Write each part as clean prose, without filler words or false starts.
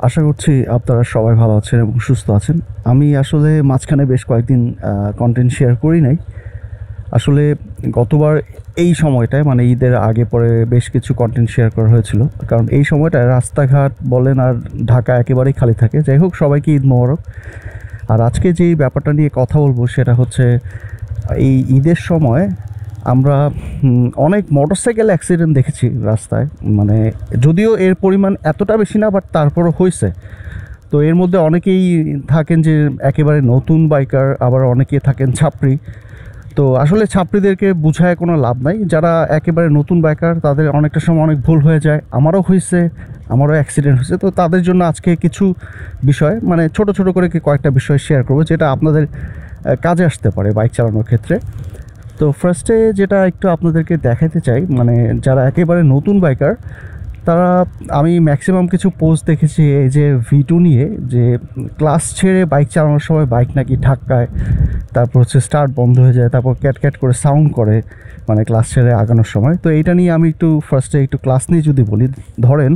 আশা করছি আপনারা সবাই ভালো আছেন এবং সুস্থ আছেন। আমি আসলে মাঝখানে বেশ কয়েকদিন কন্টেন্ট শেয়ার করি নাই। আসলে গতবার এই সময়টায় মানে ঈদের আগে পরে বেশ কিছু কন্টেন্ট শেয়ার করা হয়েছিল, কারণ এই সময়টায় রাস্তাঘাট বলেন আর ঢাকা একেবারেই খালি থাকে। যাই হোক, সবাইকে ঈদ মোবারক। আর আজকে যেই ব্যাপারটা নিয়ে কথা বলবো সেটা হচ্ছে এই ঈদের সময় আমরা অনেক মোটরসাইকেল অ্যাক্সিডেন্ট দেখেছি রাস্তায়। মানে যদিও এর পরিমাণ এতটা বেশি না, বাট তারপরও হয়েছে। তো এর মধ্যে অনেকেই থাকেন যে একেবারে নতুন বাইকার, আবার অনেকে থাকেন ছাপরি। তো আসলে ছাত্রীদেরকে বুঝায় কোনো লাভ নাই। যারা একেবারে নতুন বাইকার তাদের অনেকটা সময় অনেক ভুল হয়ে যায়। আমারও হয়েছে, আমারও অ্যাক্সিডেন্ট হয়েছে। তো তাদের জন্য আজকে কিছু বিষয় মানে ছোট ছোট করে কয়েকটা বিষয় শেয়ার করবো, যেটা আপনাদের কাজে আসতে পারে বাইক চালানোর ক্ষেত্রে। তো ফার্স্টে যেটা একটু আপনাদেরকে দেখাতে চাই, মানে যারা একেবারে নতুন বাইকার তারা, আমি ম্যাক্সিমাম কিছু পোস্ট দেখেছি এই যে V2 নিয়ে, যে ক্লাস ছেড়ে বাইক চালানোর সময় বাইক নাকি ধাক্কায়, তারপর হচ্ছে স্টার্ট বন্ধ হয়ে যায়, তারপর ক্যাট করে সাউন্ড করে মানে ক্লাস ছেড়ে আগানোর সময়। তো এইটা নিয়ে আমি একটু ফার্স্টে একটু ক্লাস নিয়ে যদি বলি, ধরেন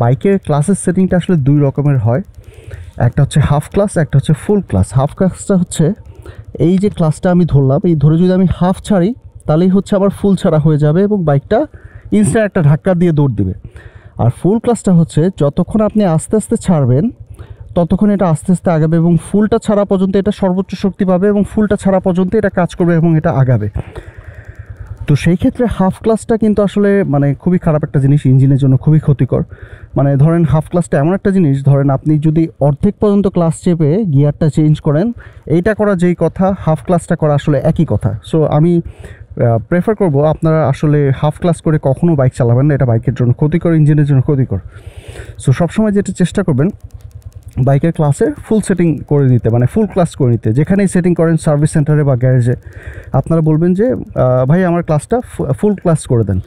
বাইকের ক্লাসের সেটিংটা আসলে দুই রকমের হয়। একটা হচ্ছে হাফ ক্লাস, একটা হচ্ছে ফুল ক্লাস। হাফ ক্লাসটা হচ্ছে এই যে ক্লাসটা আমি ধরলাম, এই ধরে যদি আমি হাফ ছাড়ি তাহলেই হচ্ছে আবার ফুল ছাড়া হয়ে যাবে এবং বাইকটা ইনস্ট্যান্ট একটা ধাক্কা দিয়ে দৌড় দিবে। আর ফুল ক্লাসটা হচ্ছে যতক্ষণ আপনি আস্তে আস্তে ছাড়বেন ততক্ষণ এটা আস্তে আস্তে আগাবে এবং ফুলটা ছাড়া পর্যন্ত এটা সর্বোচ্চ শক্তি পাবে এবং ফুলটা ছাড়া পর্যন্ত এটা কাজ করবে এবং এটা আগাবে। তো সেই ক্ষেত্রে হাফ ক্লাসটা কিন্তু আসলে মানে খুবই খারাপ একটা জিনিস, ইঞ্জিনের জন্য খুবই ক্ষতিকর। মানে ধরেন হাফ ক্লাসটা এমন একটা জিনিস, ধরেন আপনি যদি অর্ধেক পর্যন্ত ক্লাস চেপে গিয়ারটা চেঞ্জ করেন, এইটা করা যেই কথা হাফ ক্লাসটা করা আসলে একই কথা। সো আমি প্রেফার করব আপনারা আসলে হাফ ক্লাস করে কখনও বাইক চালাবেন না, এটা বাইকের জন্য ক্ষতিকর, ইঞ্জিনের জন্য ক্ষতিকর। সো সবসময় যেটা চেষ্টা করবেন বাইকের ক্লাসে ফুল সেটিং করে নিতে, মানে ফুল ক্লাস করে নিতে। যেখানেই সেটিং করেন, সার্ভিস সেন্টারে বা গ্যারেজে, আপনারা বলবেন যে ভাই আমার ক্লাসটা ফুল ক্লাস করে দেন।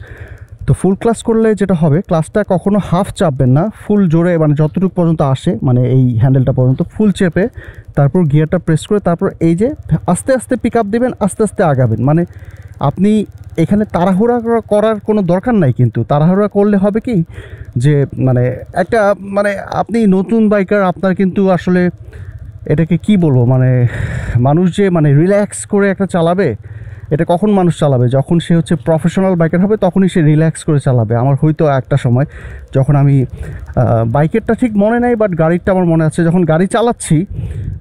তো ফুল ক্লাস করলে যেটা হবে, ক্লাসটা কখনো হাফ চাপবেন না, ফুল জোরে মানে যতটুকু পর্যন্ত আসে মানে এই হ্যান্ডেলটা পর্যন্ত ফুল চেপে তারপর গিয়ারটা প্রেস করে তারপর এই যে আস্তে আস্তে পিক আপ দেবেন, আস্তে আস্তে আগাবেন। মানে আপনি এখানে তাড়াহুড়া করার কোনো দরকার নাই, কিন্তু তাড়াহুড়া করলে হবে কি যে মানে একটা মানে আপনি নতুন বাইকার, আপনার কিন্তু আসলে এটাকে কি বলবো, মানে মানুষ যে মানে রিল্যাক্স করে একটা চালাবে, এটা কখন মানুষ চালাবে? যখন সে হচ্ছে প্রফেশনাল বাইকার হবে তখনই সে রিল্যাক্স করে চালাবে। আমার হয়তো একটা সময় যখন আমি বাইকেরটা ঠিক মনে নাই, বাট গাড়িরটা আমার মনে আছে, যখন গাড়ি চালাচ্ছি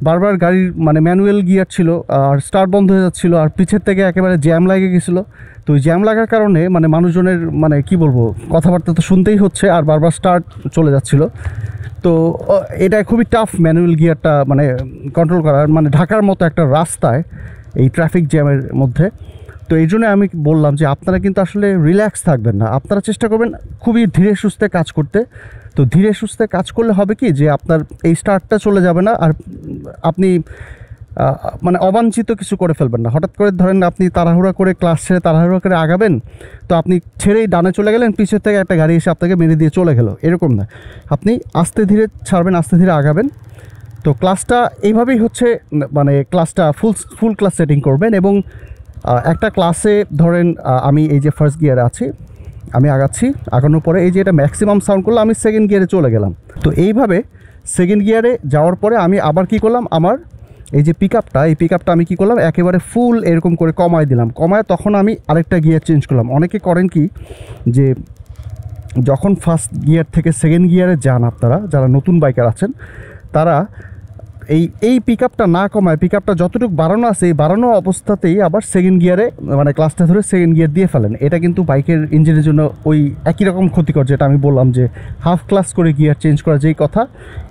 বারবার গাড়ির মানে ম্যানুয়াল গিয়ার ছিল আর স্টার্ট বন্ধ হয়ে যাচ্ছিলো আর পিছের থেকে একেবারে জ্যাম লাগে গেছিলো। তো ওই জ্যাম লাগার কারণে মানে মানুষজনের মানে কি বলবো, কথাবার্তা তো শুনতেই হচ্ছে আর বারবার স্টার্ট চলে যাচ্ছিলো। তো এটা খুবই টাফ ম্যানুয়াল গিয়ারটা মানে কন্ট্রোল করার, মানে ঢাকার মতো একটা রাস্তায় এই ট্রাফিক জ্যামের মধ্যে। তো এই জন্য আমি বললাম যে আপনারা কিন্তু আসলে রিল্যাক্স থাকবেন না, আপনারা চেষ্টা করবেন খুবই ধীরে সুস্থে কাজ করতে। তো ধীরে সুস্থে কাজ করলে হবে কি যে আপনার এই স্টার্টটা চলে যাবে না, আর আপনি মানে অবাঞ্ছিত কিছু করে ফেলবেন না। হঠাৎ করে ধরেন আপনি তাড়াহুড়া করে ক্লাস ছেড়ে তাড়াহুড়া করে আগাবেন, তো আপনি ছেড়েই ডানে চলে গেলেন, পিছের থেকে একটা গাড়ি এসে আপনাকে মেরে দিয়ে চলে গেল, এরকম না। আপনি আস্তে ধীরে ছাড়বেন, আস্তে ধীরে আগাবেন। তো ক্লাসটা এইভাবেই হচ্ছে, মানে ক্লাসটা ফুল ক্লাস সেটিং করবেন এবং একটা ক্লাসে ধরেন আমি এই যে ফার্স্ট গিয়ারে আছি, আমি আগাচ্ছি, আগানোর পরে এই যে এটা ম্যাক্সিমাম সাউন্ড করলো, আমি সেকেন্ড গিয়ারে চলে গেলাম। তো এইভাবে সেকেন্ড গিয়ারে যাওয়ার পরে আমি আবার কি করলাম, আমার এই যে পিক আপটা, এই পিক আপটা আমি কী করলাম একেবারে ফুল এরকম করে কমায় দিলাম। কমায় তখন আমি আরেকটা গিয়ার চেঞ্জ করলাম। অনেকে করেন কি যে যখন ফার্স্ট গিয়ার থেকে সেকেন্ড গিয়ারে যান, আপনারা যারা নতুন বাইকার আছেন তারা এই পিক আপটা না কমায়, পিক আপটা যতটুকু বাড়ানো আছে এই বাড়ানো অবস্থাতেই আবার সেকেন্ড গিয়ারে মানে ক্লাসটা ধরে সেকেন্ড গিয়ার দিয়ে ফেলেন। এটা কিন্তু বাইকের ইঞ্জিনের জন্য ওই একই রকম ক্ষতিকর, যেটা আমি বললাম যে হাফ ক্লাস করে গিয়ার চেঞ্জ করা যেই কথা,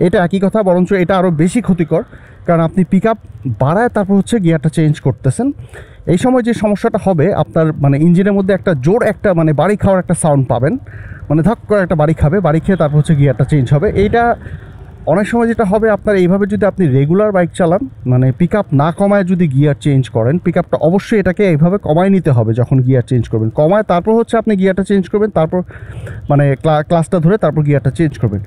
এটা একই কথা, বরঞ্চ এটা আরও বেশি ক্ষতিকর। কারণ আপনি পিক আপ বাড়ায় তারপর হচ্ছে গিয়ারটা চেঞ্জ করতেছেন। এই সময় যে সমস্যাটা হবে, আপনার মানে ইঞ্জিনের মধ্যে একটা জোর একটা মানে বাড়ি খাওয়ার একটা সাউন্ড পাবেন, মানে ধাক করে একটা বাড়ি খাবে, বাড়ি খেয়ে তারপর হচ্ছে গিয়ারটা চেঞ্জ হবে। এইটা অনেক সময় যেটা হবে আপনার এইভাবে যদি আপনি রেগুলার বাইক চালান, মানে পিক আপ না কমায় যদি গিয়ার চেঞ্জ করেন, পিক আপটা অবশ্যই এটাকে এইভাবে কমায় নিতে হবে যখন গিয়ার চেঞ্জ করবেন, কমায় তারপর হচ্ছে আপনি গিয়ারটা চেঞ্জ করবেন, তারপর মানে ক্লাসটা ধরে তারপর গিয়ারটা চেঞ্জ করবেন।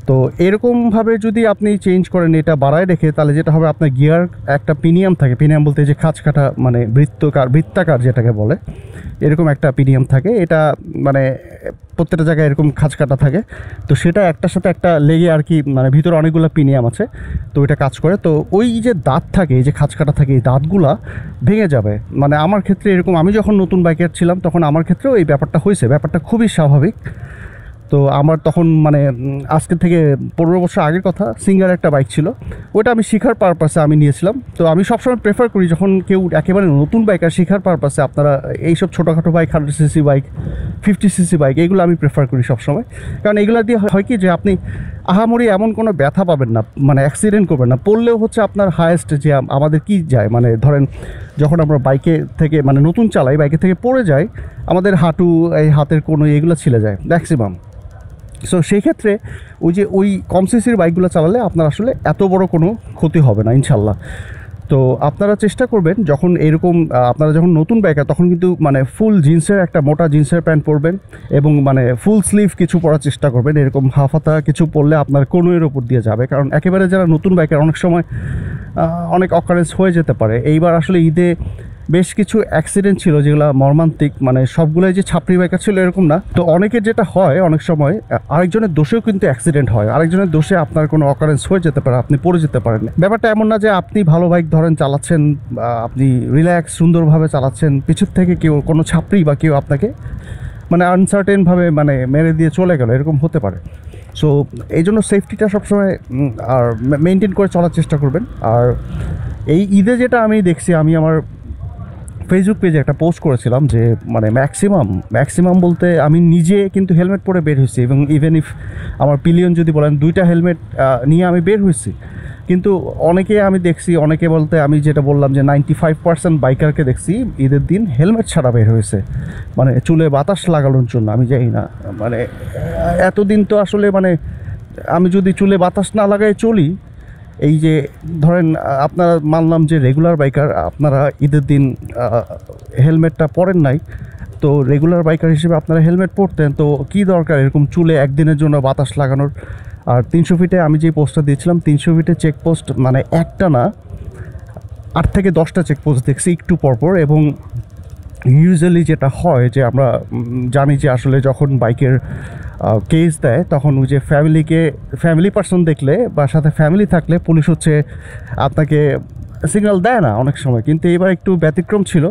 তো এরকমভাবে যদি আপনি চেঞ্জ করেন এটা বাড়ায় রেখে, তাহলে যেটা হবে আপনার গিয়ার একটা পিনিয়াম থাকে, পিনিয়াম বলতে যে খাঁজ কাটা মানে বৃত্তাকার যেটাকে বলে, এরকম একটা পিনিয়াম থাকে। এটা মানে প্রত্যেকটা জায়গায় এরকম খাঁজ কাটা থাকে, তো সেটা একটার সাথে একটা লেগে আর কি, মানে ভিতরে অনেকগুলো পিনিয়াম আছে, তো ওইটা কাজ করে। তো ওই যে দাঁত থাকে, এই যে খাঁজ কাটা থাকে, এই দাঁতগুলা ভেঙে যাবে। মানে আমার ক্ষেত্রে এরকম, আমি যখন নতুন বাইকার ছিলাম তখন আমার ক্ষেত্রেও এই ব্যাপারটা হয়েছে। ব্যাপারটা খুবই স্বাভাবিক। তো আমার তখন মানে আজকে থেকে 15 বছর আগের কথা, সিঙ্গার একটা বাইক ছিল, ওটা আমি শেখার পারপাসে আমি নিয়েছিলাম। তো আমি সবসময় প্রেফার করি যখন কেউ একেবারে নতুন বাইকার শেখার পারপাসে, আপনারা এইসব ছোটোখাটো bike, 100cc bike, 50cc bike, এগুলো আমি প্রেফার করি সবসময়। কারণ এগুলো দিয়ে হয় কি যে আপনি আহামরি এমন কোনো ব্যথা পাবেন না, মানে অ্যাক্সিডেন্ট করবেন না। পড়লেও হচ্ছে আপনার হায়েস্ট যে আমাদের কি যায়, মানে ধরেন যখন আমরা বাইকে থেকে মানে নতুন চালাই, বাইকে থেকে পড়ে যাই, আমাদের হাঁটু, এই হাতের কোনো এগুলো ছিলে যায় ম্যাক্সিমাম। সো সেই ক্ষেত্রে ওই কম সিসির বাইকগুলো চালালে আপনার আসলে এত বড় কোনো ক্ষতি হবে না ইনশাল্লাহ। তো আপনারা চেষ্টা করবেন যখন এরকম আপনারা যখন নতুন বাইকার, তখন কিন্তু মানে ফুল জিন্সের একটা মোটা জিন্সের প্যান্ট পরবেন এবং মানে ফুল স্লিভ কিছু পরার চেষ্টা করবেন। এরকম হাফ হাতা কিছু পরলে আপনার কনুইয়ের ওপর দিয়ে যাবে, কারণ একেবারে যারা নতুন বাইকার অনেক সময় অনেক অকারেন্স হয়ে যেতে পারে। এইবার আসলে ঈদে বেশ কিছু অ্যাক্সিডেন্ট ছিল যেগুলো মর্মান্তিক, মানে সবগুলোই যে ছাপড়ি বাইকার ছিল এরকম না। তো অনেকের যেটা হয়, অনেক সময় আরেকজনের দোষেও কিন্তু অ্যাক্সিডেন্ট হয়, আরেকজনের দোষে আপনার কোনো অকারেন্স হয়ে যেতে পারে, আপনি পড়ে যেতে পারেন। ব্যাপারটা এমন না যে আপনি ভালো বাইক ধরেন চালাচ্ছেন, আপনি রিল্যাক্স সুন্দরভাবে চালাচ্ছেন, পিছন থেকে কেউ কোনো ছাপড়ি বা কেউ আপনাকে মানে আনসার্টেনভাবে মানে মেরে দিয়ে চলে গেল, এরকম হতে পারে। সো এই জন্য সেফটিটা সবসময় আর মেনটেন করে চলার চেষ্টা করবেন। আর এই ঈদে যেটা আমি দেখছি, আমি আমার ফেসবুক পেজে একটা পোস্ট করেছিলাম যে মানে ম্যাক্সিমাম বলতে আমি নিজে কিন্তু হেলমেট পরে বের হয়েছি, এবং ইভেন ইফ আমার পিলিয়ন যদি বলেন 2টা হেলমেট নিয়ে আমি বের হয়েছি। কিন্তু অনেকে আমি দেখছি, অনেকে বলতে আমি যেটা বললাম যে 95% বাইকারকে দেখছি ঈদের দিন হেলমেট ছাড়া বের হয়েছে, মানে চুলে বাতাস লাগানোর জন্য। আমি জানি না, মানে এতদিন তো আসলে মানে আমি যদি চুলে বাতাস না লাগাই চলি, এই যে ধরেন আপনারা মানলাম যে রেগুলার বাইকার, আপনারা ঈদের দিন হেলমেটটা পরেন নাই, তো রেগুলার বাইকার হিসেবে আপনারা হেলমেট পরতেন, তো কি দরকার এরকম চুলে একদিনের জন্য বাতাস লাগানোর। আর 300 ফিটে আমি যে পোস্টটা দিয়েছিলাম, 300 ফিটে চেকপোস্ট মানে একটা না 8 থেকে 10টা চেকপোস্ট দেখছি একটু পরপর। এবং ইউজুয়ালি যেটা হয় যে আমরা জানি যে আসলে যখন বাইকের কেস দেয়, তখন ওই যে ফ্যামিলি পার্সন দেখলে বা সাথে ফ্যামিলি থাকলে পুলিশ হচ্ছে আপনাকে সিগন্যাল দেয় না অনেক সময়। কিন্তু এবার একটু ব্যতিক্রম ছিল,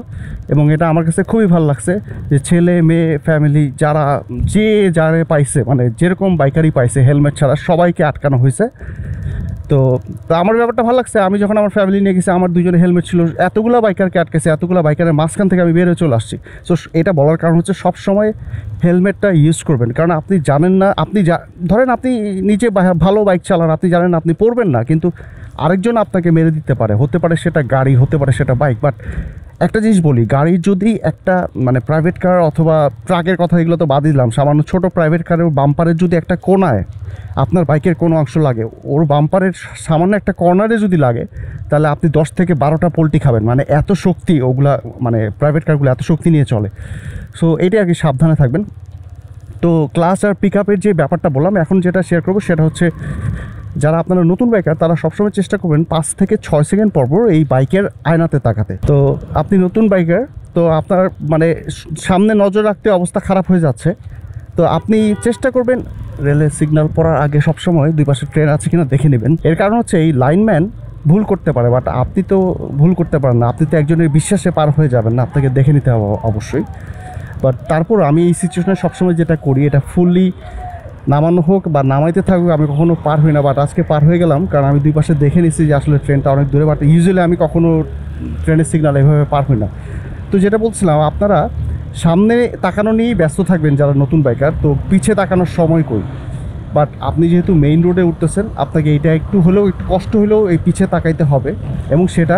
এবং এটা আমার কাছে খুবই ভালো লাগছে যে ছেলে মেয়ে ফ্যামিলি যারা পাইছে, মানে যেরকম বাইকারই পাইছে হেলমেট ছাড়া সবাইকে আটকানো হয়েছে। তো আমার ব্যাপারটা ভালো লাগছে। আমি যখন আমার ফ্যামিলি নিয়ে গেছি, আমার 2জনের হেলমেট ছিল, এতগুলো বাইকারকে আটকেছে, এতগুলো বাইকারের মাঝখান থেকে আমি বেরিয়ে চলে আসছি। সো এটা বলার কারণ হচ্ছে সব সময় হেলমেটটা ইউজ করবেন, কারণ আপনি জানেন না, ধরেন আপনি নিজে ভালো বাইক চালান, আপনি জানেন আপনি পড়বেন না, কিন্তু আরেকজন আপনাকে মেরে দিতে পারে, হতে পারে সেটা গাড়ি, হতে পারে সেটা বাইক। বাট একটা জিনিস বলি, গাড়ির যদি একটা মানে প্রাইভেট কার অথবা ট্রাকের কথা এগুলো তো বাদ দিলাম, সামান্য ছোট প্রাইভেট কারের বাম্পারের যদি একটা কোনায় আপনার বাইকের কোনো অংশ লাগে, ওর বাম্পারের সামান্য একটা কর্নারে যদি লাগে, তাহলে আপনি 10 থেকে 12টা পোল্টি খাবেন। মানে এত শক্তি ওগুলা, মানে প্রাইভেট কারগুলো এত শক্তি নিয়ে চলে। সো এটাই আর কি, সাবধানে থাকবেন। তো ক্লাস আর পিক আপের যে ব্যাপারটা বললাম, এখন যেটা শেয়ার করবো সেটা হচ্ছে, যারা আপনারা নতুন বাইকার তারা সবসময় চেষ্টা করবেন 5 থেকে 6 সেকেন্ড পরপর এই বাইকের আয়নাতে তাকাতে। তো আপনি নতুন বাইকার, তো আপনার মানে সামনে নজর রাখতে অবস্থা খারাপ হয়ে যাচ্ছে, তো আপনি চেষ্টা করবেন রেলের সিগন্যাল পড়ার আগে সবসময় 2 পাশে ট্রেন আছে কিনা দেখে নেবেন। এর কারণ হচ্ছে এই লাইনম্যান ভুল করতে পারে, বাট আপনি তো ভুল করতে পারেন না, আপনি তো একজনের বিশ্বাসে পার হয়ে যাবেন না, আপনাকে দেখে নিতে হবে অবশ্যই। বাট তারপর আমি এই সিচুয়েশনে সবসময় যেটা করি, এটা ফুললি নামানো হোক বা নামাইতে থাকুক, আমি কখনো পার হই না। বাট আজকে পার হয়ে গেলাম, কারণ আমি 2 পাশে দেখে নিচ্ছি যে আসলে ট্রেনটা অনেক দূরে। বাট ইউজুয়ালি আমি কখনো ট্রেনের সিগন্যাল এভাবে পার হই না। তো যেটা বলছিলাম, আপনারা সামনে তাকানো নিয়েই ব্যস্ত থাকবেন যারা নতুন বাইকার, তো পিছে তাকানোর সময় কই। বাট আপনি যেহেতু মেইন রোডে উঠতেছেন, আপনাকে এইটা একটু কষ্ট হলেও এই পিছে তাকাইতে হবে। এবং সেটা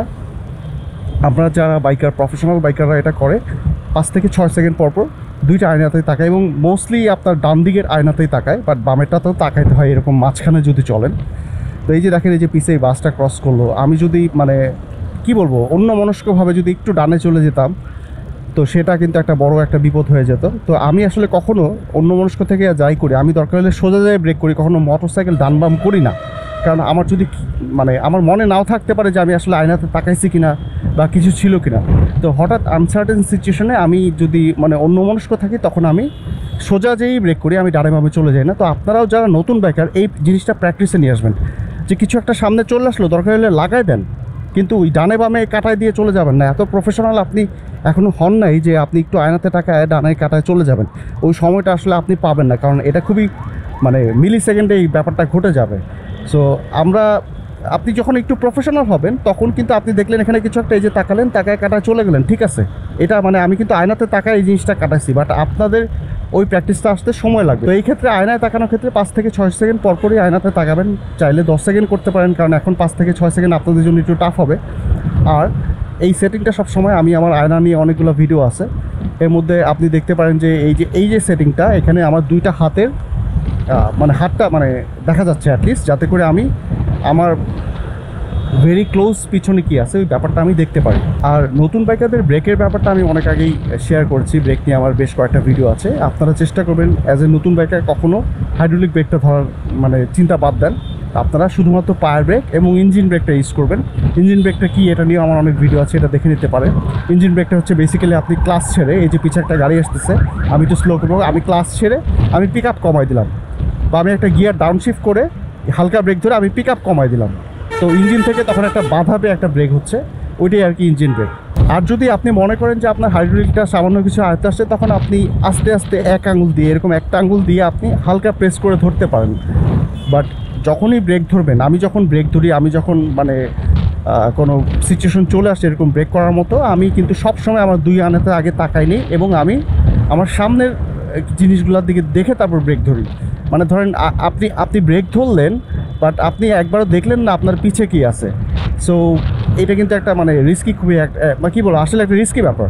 আপনারা যারা বাইকার, প্রফেশনাল বাইকাররা এটা করে 5 থেকে 6 সেকেন্ড পরপর 2টা আয়নাতেই তাকায়, এবং মোস্টলি আপনার ডান দিকের আয়নাতেই তাকায়, বাট বামেরটাতেও তাকাইতে হয় এরকম মাঝখানে যদি চলেন। তো এই যে দেখেন, এই যে পিছে এই বাসটা ক্রস করলো, আমি যদি মানে কি বলবো, অন্য মনস্কভাবে যদি একটু ডানে চলে যেতাম, তো সেটা কিন্তু একটা বড় একটা বিপদ হয়ে যেত। তো আমি আসলে কখনো অন্য মনস্ক থেকে যাই করি, আমি দরকার হলে সোজা যায় ব্রেক করি, কখনো মোটরসাইকেল ডান বাম করি না। কারণ আমার যদি মানে আমার মনে নাও থাকতে পারে যে আমি আসলে আয়নাতে তাকাইছি কিনা বা কিছু ছিল কিনা, তো হঠাৎ আনসার্টেন সিচুয়েশনে আমি যদি মানে অন্য মনস্ক থাকি, তখন আমি সোজা যেই ব্রেক করি আমি ডানে বামে চলে যাই না। তো আপনারাও যারা নতুন বাইকার এই জিনিসটা প্র্যাকটিসে নিয়ে আসবেন, যে কিছু একটা সামনে চলে আসলো দরকার হলে লাগাই দেন, কিন্তু ওই ডানে বামে কাটায় দিয়ে চলে যাবেন না। এত প্রফেশনাল আপনি এখনও হন নাই যে আপনি একটু আয়নাতে টাকায় ডানে কাটায় চলে যাবেন। ওই সময়টা আসলে আপনি পাবেন না, কারণ এটা খুবই মানে মিলি সেকেন্ডে এই ব্যাপারটা ঘটে যাবে। সো আপনি যখন একটু প্রফেশনাল হবেন তখন কিন্তু আপনি দেখলেন এখানে কিছু একটা, এই যে তাকালেন, তাকায় কাটায় চলে গেলেন, ঠিক আছে। এটা মানে আমি কিন্তু আয়নাতে তাকায় এই জিনিসটা কাটাইছি, বাট আপনাদের ওই প্র্যাকটিসটা আসতে সময় লাগবে। তো এই ক্ষেত্রে আয়নায় তাকানোর ক্ষেত্রে 5 থেকে 6 সেকেন্ড পরপরই আয়নাতে তাকাবেন। চাইলে 10 সেকেন্ড করতে পারেন, কারণ এখন 5 থেকে 6 সেকেন্ড আপনাদের জন্য একটু টাফ হবে। আর এই সেটিংটা সবসময় আমি আমার আয়না নিয়ে অনেকগুলো ভিডিও আছে, এর মধ্যে আপনি দেখতে পারেন যে এই যে সেটিংটা, এখানে আমার দুইটা হাতের মানে হাতটা মানে দেখা যাচ্ছে অ্যাটলিস্ট, যাতে করে আমি আমার ভেরি ক্লোজ পিছনে কি আছে ওই ব্যাপারটা আমি দেখতে পারি। আর নতুন বাইকারদের ব্রেকের ব্যাপারটা আমি অনেক আগেই শেয়ার করছি, ব্রেক নিয়ে আমার বেশ কয়েকটা ভিডিও আছে। আপনারা চেষ্টা করবেন অ্যাজ এ নতুন বাইকার কখনও হাইড্রোলিক ব্রেকটা ধরার মানে চিন্তা বাদ দেন। আপনারা শুধুমাত্র পায়ার ব্রেক এবং ইঞ্জিন ব্রেকটা ইউজ করবেন। ইঞ্জিন ব্রেকটা কি এটা নিয়ে আমার অনেক ভিডিও আছে, এটা দেখে নিতে পারেন। ইঞ্জিন ব্রেকটা হচ্ছে বেসিক্যালি আপনি ক্লাস ছেড়ে, এই যে পিছে একটা গাড়ি আসতেছে, আমি একটু স্লো করবো, আমি ক্লাস ছেড়ে আমি পিক আপ কমাই দিলাম, বা আমি একটা গিয়ার ডাউনশিফট করে হালকা ব্রেক ধরে আমি পিক আপ কমাই দিলাম। তো ইঞ্জিন থেকে তখন একটা বাধা পেয়ে একটা ব্রেক হচ্ছে, ওইটাই আর কি ইঞ্জিন ব্রেক। আর যদি আপনি মনে করেন যে আপনার হাইড্রোলিকটা সামান্য কিছু আয়ত্তে আসছে, তখন আপনি আস্তে আস্তে এক আঙুল দিয়ে, এরকম একটা আঙুল দিয়ে আপনি হালকা প্রেস করে ধরতে পারেন। বাট যখনই ব্রেক ধরবেন, আমি যখন ব্রেক ধরি, আমি যখন মানে কোনো সিচুয়েশন চলে আসছে এরকম ব্রেক করার মতো, আমি কিন্তু সবসময় আমার দুই আনাতে আগে তাকাই নিই এবং আমি আমার সামনের জিনিসগুলোর দিকে দেখে তারপর ব্রেক ধরি। মানে ধরেন আপনি ব্রেক ধরলেন, বাট আপনি একবারও দেখলেন না আপনার পিছে কি আছে। সো এটা কিন্তু একটা মানে রিস্কি, খুবই কী বলবো, আসলে একটা রিস্কি ব্যাপার।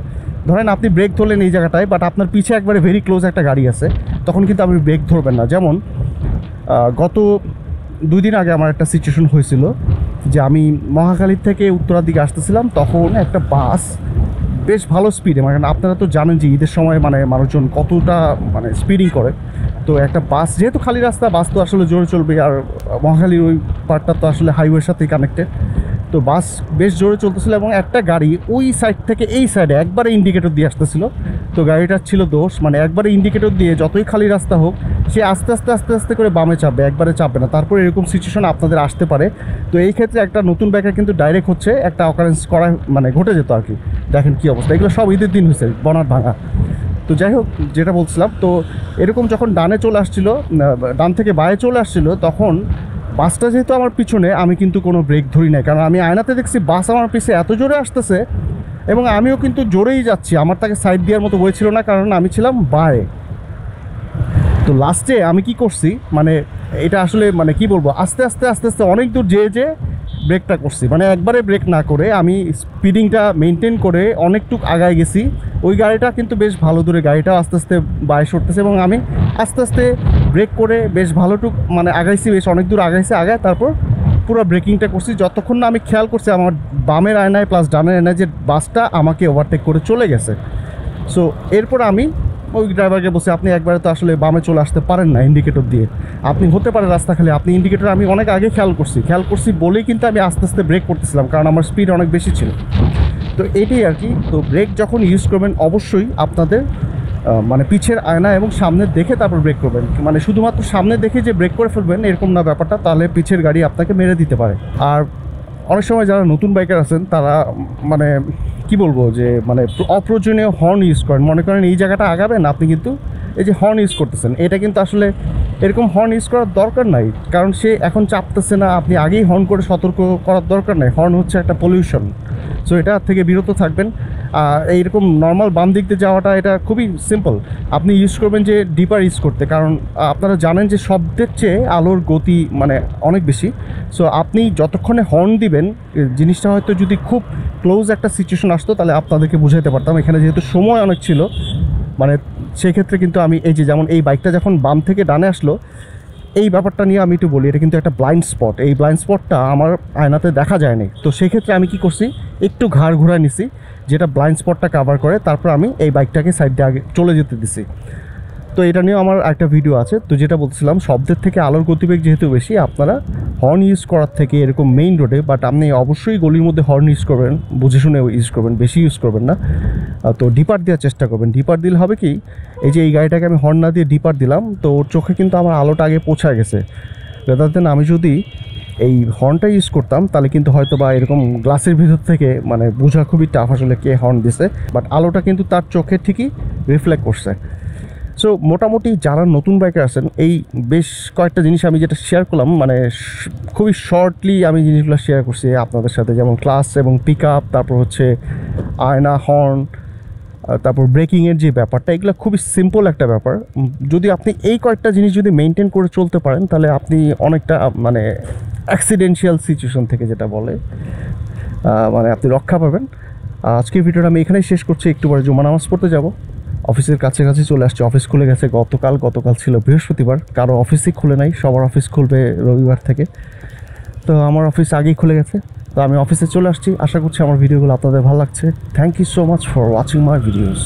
ধরেন আপনি ব্রেক ধরলেন এই জায়গাটায়, বাট আপনার পিছে একবারে ভেরি ক্লোজ একটা গাড়ি আছে, তখন কিন্তু আপনি ব্রেক ধরবেন না। যেমন গত 2 দিন আগে আমার একটা সিচুয়েশন হয়েছিল যে আমি মহাখালীর থেকে উত্তরার দিকে আসতেছিলাম, তখন একটা বাস বেশ ভালো স্পিডে, মানে আপনারা তো জানেন যে ঈদের সময় মানে মানুষজন কতটা মানে স্পিডিং করে। তো একটা বাস, যেহেতু খালি রাস্তা, বাস তো আসলে জোরে চলবে, আর মহাখালীর ওই পার্টটা তো আসলে হাইওয়ের সাথেই কানেক্টেড। তো বাস বেশ জোরে চলতেছিল এবং একটা গাড়ি ওই সাইড থেকে এই সাইডে একবারে ইন্ডিকেটর দিয়ে আসতেছিল। তো গাড়িটার ছিল দোষ, মানে একবারে ইন্ডিকেটর দিয়ে যতই খালি রাস্তা হোক সে আস্তে আস্তে আস্তে আস্তে করে বামে চাপবে, একবারে চাপবে না। তারপরে এরকম সিচুয়েশন আপনাদের আসতে পারে। তো এই ক্ষেত্রে একটা নতুন বাইকার কিন্তু ডাইরেক্ট হচ্ছে একটা অকারেন্স করা মানে ঘটে যেত আর কি। দেখেন কী অবস্থা, এগুলো সব ঈদের দিন হয়েছে, বনার ভাঙা। তো যাই হোক, যেটা বলছিলাম, তো এরকম যখন ডানে চলে আসছিলো, ডান থেকে বায়ে চলে আসছিলো, তখন বাসটা যেহেতু আমার পিছনে, আমি কিন্তু কোনো ব্রেক ধরি নাই, কারণ আমি আয়নাতে দেখছি বাস আমার পিছে এত জোরে আসতেছে এবং আমিও কিন্তু জোরেই যাচ্ছি, আমার তাকে সাইড দেওয়ার মতো বই ছিল না, কারণ আমি ছিলাম বায়ে। তো লাস্টে আমি কি করছি, মানে এটা আসলে মানে কি বলবো, আস্তে আস্তে আস্তে আস্তে অনেক দূর যে ব্রেকটা করছি, মানে একবারে ব্রেক না করে আমি স্পিডিংটা মেনটেন করে অনেকটুকু আগায় গেছি। ওই গাড়িটা কিন্তু বেশ ভালো দূরে, গাড়িটাও আস্তে আস্তে বায়ে সরতেছে এবং আমি আস্তে আস্তে ব্রেক করে বেশ ভালোটুক মানে আগাইছি, বেশ অনেক দূর আগায় তারপর পুরো ব্রেকিংটা করছি, যতক্ষণ না আমি খেয়াল করছি আমার বামের আয়নায় প্লাস ডানের আয়নায় যে বাসটা আমাকে ওভারটেক করে চলে গেছে। সো এরপর আমি ওই ড্রাইভারকে বলছি, আপনি একবারে তো আসলে বামে চলে আসতে পারেন না ইন্ডিকেটর দিয়ে, আপনি হতে পারে রাস্তা খালি, আপনি ইন্ডিকেটর, আমি অনেক আগে খেয়াল করছি বলেই কিন্তু আমি আস্তে আস্তে ব্রেক করতেছিলাম, কারণ আমার স্পিড অনেক বেশি ছিল। তো এটাই আর কি। তো ব্রেক যখন ইউজ করবেন অবশ্যই আপনাদের মানে পিছের আয়না এবং সামনে দেখে তারপর ব্রেক করবেন, মানে শুধুমাত্র সামনে দেখে যে ব্রেক করে ফেলবেন এরকম না ব্যাপারটা, তাহলে পিছের গাড়ি আপনাকে মেরে দিতে পারে। আর অনেক সময় যারা নতুন বাইকার আছেন তারা মানে কি বলবো যে মানে অপ্রয়োজনীয় হর্ন ইউজ করেন, মনে করেন এই জায়গাটা আগাবেন, আপনি কিন্তু এই যে হর্ন ইউজ করতেছেন, এটা কিন্তু আসলে এরকম হর্ন ইউজ করার দরকার নাই, কারণ সে এখন চাপতেছে না, আপনি আগেই হর্ন করে সতর্ক করার দরকার নাই। হর্ন হচ্ছে একটা পলিউশন, সো এটা থেকে বিরত থাকবেন। এইরকম নর্মাল বাম দিক দিয়ে যাওয়াটা এটা খুবই সিম্পল, আপনি ইউজ করবেন যে ডিপার ইউজ করতে, কারণ আপনারা জানেন যে শব্দের চেয়ে আলোর গতি মানে অনেক বেশি। সো আপনি যতক্ষণে হর্ন দিবেন, জিনিসটা হয়তো যদি খুব ক্লোজ একটা সিচুয়েশন আসতো তাহলে আপনাদেরকে বুঝাইতে পারতাম, এখানে যেহেতু সময় অনেক ছিল, মানে সেক্ষেত্রে কিন্তু আমি এই যে যেমন এই বাইকটা যখন বাম থেকে ডানে আসলো, এই ব্যাপারটা নিয়ে আমি একটু বলি, এটা কিন্তু একটা ব্লাইন্ড স্পট, এই ব্লাইন্ড স্পটটা আমার আয়নাতে দেখা যায়নি। তো সেক্ষেত্রে আমি কি করছি, একটু ঘাড় ঘোরা নিছি যেটা ব্লাইন্ড স্পটটা কভার করে, তারপর আমি এই বাইকটাকে সাইড দিয়ে আগে চলে যেতে দিছি। তো এটা নিয়েও আমার একটা ভিডিও আছে। তো যেটা বলছিলাম, শব্দের থেকে আলোর গতিবেগ যেহেতু বেশি, আপনারা হর্ন ইউজ করার থেকে এরকম মেইন রোডে, বাট আপনি অবশ্যই গলির মধ্যে হর্ন ইউজ করবেন, বুঝে শুনে ইউজ করবেন, বেশি ইউজ করবেন না। তো ডিপার দেওয়ার চেষ্টা করবেন। ডিপার দিলে হবে কি, এই যে এই গাড়িটাকে আমি হর্ন না দিয়ে ডিপার দিলাম, তো ওর চোখে কিন্তু আমার আলোটা আগে পৌঁছা গেছে। রেদার দেন আমি যদি এই হর্নটা ইউজ করতাম তাহলে কিন্তু হয়তো বা এরকম গ্লাসের ভিতর থেকে মানে বোঝা খুবই টাফ আসলে কে হর্ন দিছে, বাট আলোটা কিন্তু তার চোখে ঠিকই রিফ্লেক্ট করছে। সো মোটামুটি যারা নতুন বাইকার আছেন, এই বেশ কয়েকটা জিনিস আমি যেটা শেয়ার করলাম, মানে খুবই শর্টলি আমি জিনিসগুলো শেয়ার করছি আপনাদের সাথে, যেমন ক্লাস এবং পিক আপ, তারপর হচ্ছে আয়না, হর্ন, তারপর ব্রেকিংয়ের যে ব্যাপারটা, এগুলো খুবই সিম্পল একটা ব্যাপার। যদি আপনি এই কয়েকটা জিনিস যদি মেনটেন করে চলতে পারেন তাহলে আপনি অনেকটা মানে অ্যাক্সিডেন্সিয়াল সিচুয়েশন থেকে যেটা বলে মানে আপনি রক্ষা পাবেন। আজকের ভিডিওটা আমি এখানেই শেষ করছি। একটু পরে জুমা নামাজ পড়তে যাব, অফিসের কাছাকাছি চলে আসছে। অফিস খুলে গেছে গতকাল ছিল বৃহস্পতিবার, কারো অফিসই খুলে নাই, সবার অফিস খুলবে রবিবার থেকে। তো আমার অফিস আগেই খুলে গেছে, তো আমি অফিসে চলে আসছি। আশা করছি আমার ভিডিওগুলো আপনাদের ভালো লাগছে। Thank you so much for watching my videos.